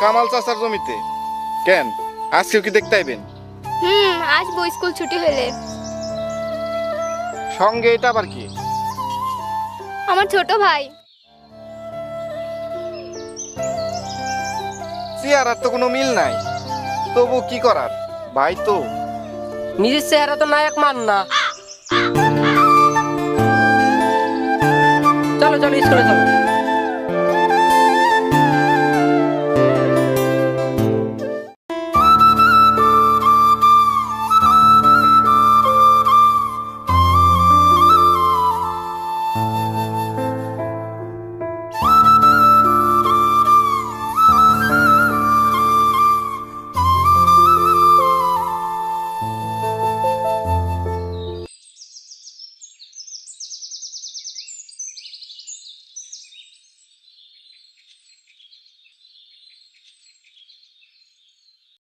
কামাল চাচার জমিতে। কেন, আজকেও কি দেখতে আইবেন? আসবো স্কুল ছুটি হলে। সঙ্গে এটা আবার কি? আমার ছোট ভাই। চেহারার তো কোনো মিল নাই, তবু কি করার, ভাই তো। নিজের চেহারা তো নায়ক মান না। চলো চলো স্কুলে চলো।